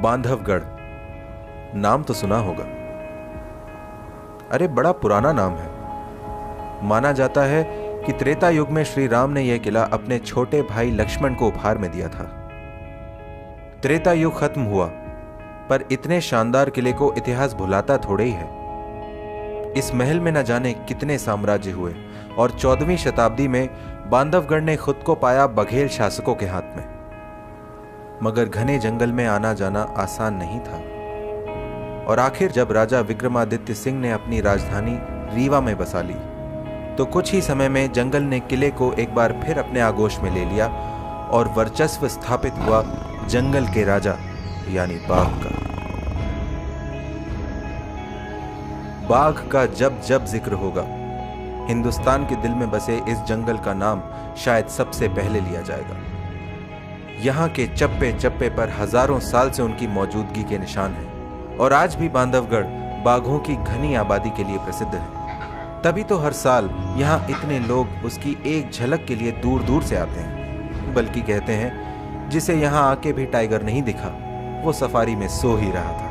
बांधवगढ़ नाम तो सुना होगा। अरे बड़ा पुराना नाम है। माना जाता है कि त्रेता युग में श्री राम ने यह किला अपने छोटे भाई लक्ष्मण को उपहार में दिया था। त्रेता युग खत्म हुआ, पर इतने शानदार किले को इतिहास भुलाता थोड़े ही है। इस महल में न जाने कितने साम्राज्य हुए और 14वीं शताब्दी में बांधवगढ़ ने खुद को पाया बघेल शासकों के हाथ में। मगर घने जंगल में आना जाना आसान नहीं था और आखिर जब राजा विक्रमादित्य सिंह ने अपनी राजधानी रीवा में बसा ली तो कुछ ही समय में जंगल ने किले को एक बार फिर अपने आगोश में ले लिया और वर्चस्व स्थापित हुआ जंगल के राजा यानी बाघ का। बाघ का जब जब जिक्र होगा, हिंदुस्तान के दिल में बसे इस जंगल का नाम शायद सबसे पहले लिया जाएगा। यहाँ के चप्पे चप्पे पर हजारों साल से उनकी मौजूदगी के निशान हैं और आज भी बांधवगढ़ बाघों की घनी आबादी के लिए प्रसिद्ध है। तभी तो हर साल यहाँ इतने लोग उसकी एक झलक के लिए दूर दूर से आते हैं। बल्कि कहते हैं जिसे यहाँ आके भी टाइगर नहीं दिखा वो सफारी में सो ही रहा था।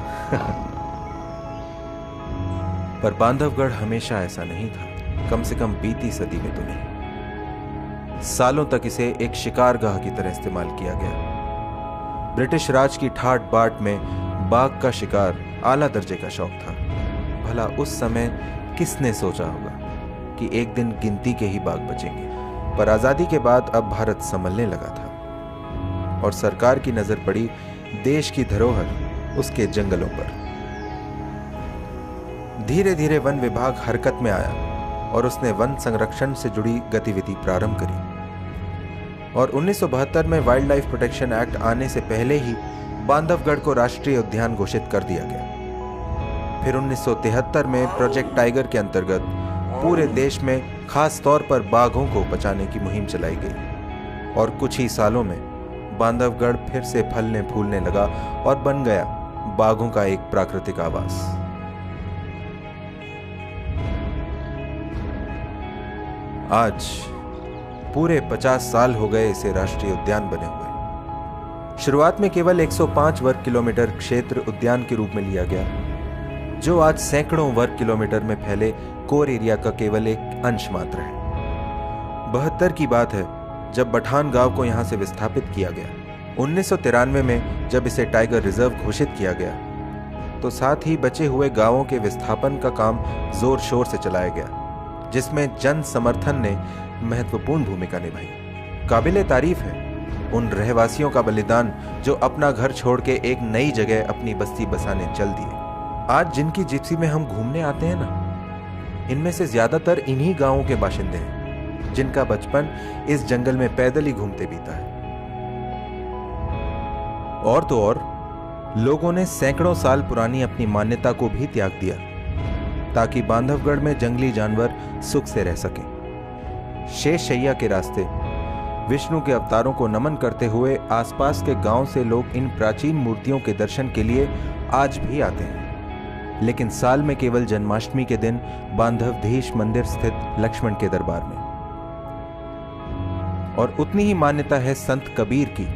पर बांधवगढ़ हमेशा ऐसा नहीं था, कम से कम बीती सदी में तो नहीं। सालों तक इसे एक शिकारगाह की तरह इस्तेमाल किया गया। ब्रिटिश राज की ठाट बाट में बाघ का शिकार आला दर्जे का शौक था। भला उस समय किसने सोचा होगा कि एक दिन गिनती के ही बाघ बचेंगे। पर आजादी के बाद अब भारत संभलने लगा था और सरकार की नजर पड़ी देश की धरोहर उसके जंगलों पर। धीरे धीरे वन विभाग हरकत में आया और उसने वन संरक्षण से जुड़ी गतिविधि प्रारंभ करी और 1972 में वाइल्ड लाइफ प्रोटेक्शन एक्ट आने से पहले ही बांधवगढ़ को राष्ट्रीय उद्यान घोषित कर दिया गया। फिर 1973 में प्रोजेक्ट टाइगर के अंतर्गत पूरे देश में खास तौर पर बाघों को बचाने की मुहिम चलाई गई और कुछ ही सालों में बांधवगढ़ फिर से फलने फूलने लगा और बन गया बाघों का एक प्राकृतिक आवास। आज पूरे 50 साल हो गए इसे राष्ट्रीय उद्यान बने हुए। शुरुआत में केवल 105 वर्ग किलोमीटर क्षेत्र उद्यान के रूप में लिया गया, जो आज सैकड़ों वर्ग किलोमीटर में फैले कोर एरिया का केवल एक अंश मात्र है। 72 की बात है जब बठान गांव को यहां से विस्थापित किया गया। 1993 में जब इसे टाइगर रिजर्व घोषित किया गया तो साथ ही बचे हुए गांवों के विस्थापन का काम जोर शोर से चलाया गया, जिसमें जन समर्थन ने महत्वपूर्ण भूमिका निभाई। काबिले तारीफ है उन रहवासियों का बलिदान जो अपना घर छोड़ के एक नई जगह अपनी बस्ती बसाने चल दिए। आज जिनकी जिप्सी में हम घूमने आते हैं ना, इनमें से ज्यादातर इन्हीं गांवों के बाशिंदे हैं जिनका बचपन इस जंगल में पैदल ही घूमते बीता है। और तो और लोगों ने सैकड़ों साल पुरानी अपनी मान्यता को भी त्याग दिया ताकि बांधवगढ़ में जंगली जानवर सुख से रह सकें। शेष शैया के रास्ते विष्णु के अवतारों को नमन करते हुए आसपास के गांव से लोग इन प्राचीन मूर्तियों के दर्शन के लिए आज भी आते हैं, लेकिन साल में केवल जन्माष्टमी के दिन बांधवधीश मंदिर स्थित लक्ष्मण के दरबार में। और उतनी ही मान्यता है संत कबीर की,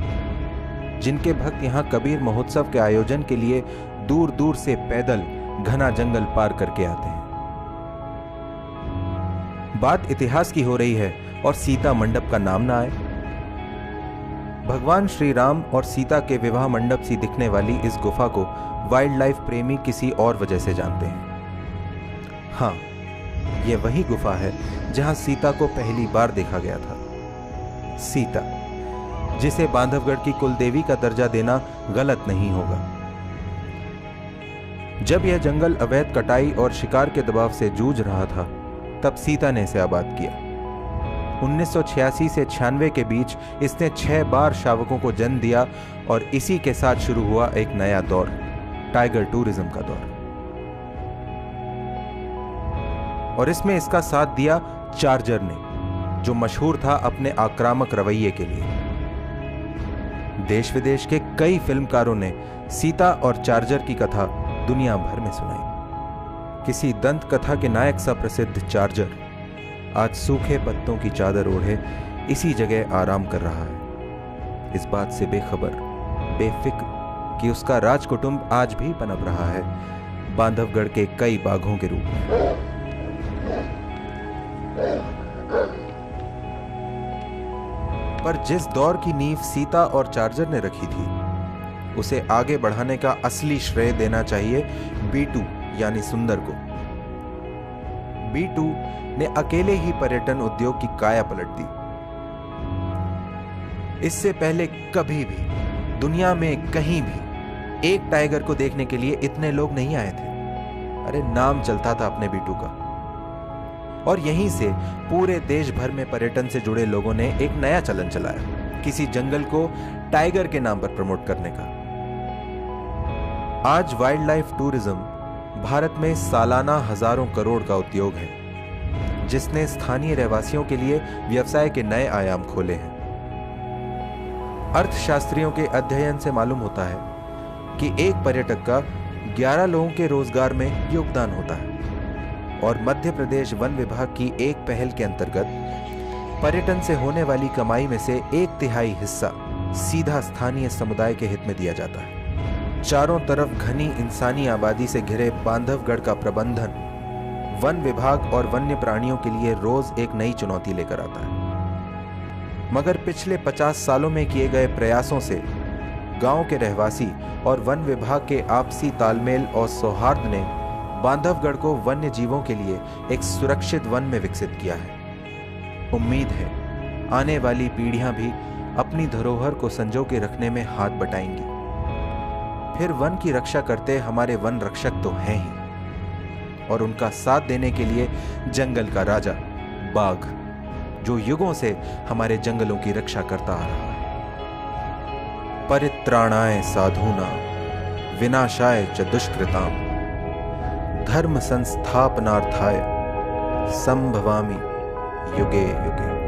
जिनके भक्त यहां कबीर महोत्सव के आयोजन के लिए दूर दूर से पैदल घना जंगल पार करके आते हैं। बात इतिहास की हो रही है और सीता मंडप का नाम ना आए। भगवान श्री राम और सीता के विवाह मंडप सी दिखने वाली इस गुफा को वाइल्ड लाइफ प्रेमी किसी और वजह से जानते हैं। हाँ, यह वही गुफा है जहां सीता को पहली बार देखा गया था। सीता, जिसे बांधवगढ़ की कुलदेवी का दर्जा देना गलत नहीं होगा। जब यह जंगल अवैध कटाई और शिकार के दबाव से जूझ रहा था, तब सीता ने इसे आबाद किया। 1986 से 96 के बीच इसने 6 बार शावकों को जन्म दिया और इसी के साथ शुरू हुआ एक नया दौर, टाइगर टूरिज्म का दौर। और इसमें इसका साथ दिया चार्जर ने, जो मशहूर था अपने आक्रामक रवैये के लिए। देश विदेश के कई फिल्मकारों ने सीता और चार्जर की कथा दुनिया भर में सुनाई। किसी दंत कथा के नायक सा प्रसिद्ध चार्जर आज सूखे पत्तों की चादर ओढ़े इसी जगह आराम कर रहा है, इस बात से बेखबर, बेफिक्र कि उसका राजकुटुंब आज भी पनप रहा है बांधवगढ़ के कई बाघों के रूप में। पर जिस दौर की नींव सीता और चार्जर ने रखी थी, उसे आगे बढ़ाने का असली श्रेय देना चाहिए B2 यानी सुंदर को। B2 ने अकेले ही पर्यटन उद्योग की काया पलट दी। इससे पहले कभी भी दुनिया में कहीं भी एक टाइगर को देखने के लिए इतने लोग नहीं आए थे। अरे नाम चलता था अपने B2 का। और यहीं से पूरे देश भर में पर्यटन से जुड़े लोगों ने एक नया चलन चलाया, किसी जंगल को टाइगर के नाम पर प्रमोट करने का। आज वाइल्ड लाइफ टूरिज्म भारत में सालाना हजारों करोड़ का उद्योग है, जिसने स्थानीय रहवासियों के लिए व्यवसाय के नए आयाम खोले हैं। अर्थशास्त्रियों के अध्ययन से मालूम होता है कि एक पर्यटक का 11 लोगों के रोजगार में योगदान होता है। और मध्य प्रदेश वन विभाग की एक पहल के अंतर्गत पर्यटन से होने वाली कमाई में से 1/3 हिस्सा सीधा स्थानीय समुदाय के हित में दिया जाता है। चारों तरफ घनी इंसानी आबादी से घिरे बांधवगढ़ का प्रबंधन वन विभाग और वन्य प्राणियों के लिए रोज एक नई चुनौती लेकर आता है। मगर पिछले 50 सालों में किए गए प्रयासों से गांव के रहवासी और वन विभाग के आपसी तालमेल और सौहार्द ने बांधवगढ़ को वन्य जीवों के लिए एक सुरक्षित वन में विकसित किया है। उम्मीद है आने वाली पीढ़ियां भी अपनी धरोहर को संजो के रखने में हाथ बटाएंगी। फिर वन की रक्षा करते हमारे वन रक्षक तो हैं ही, और उनका साथ देने के लिए जंगल का राजा बाघ, जो युगों से हमारे जंगलों की रक्षा करता आ रहा है। परित्राणाय साधूनां विनाशाय च दुष्कृताम् धर्म संस्थापनार्थाय संभवामि युगे युगे।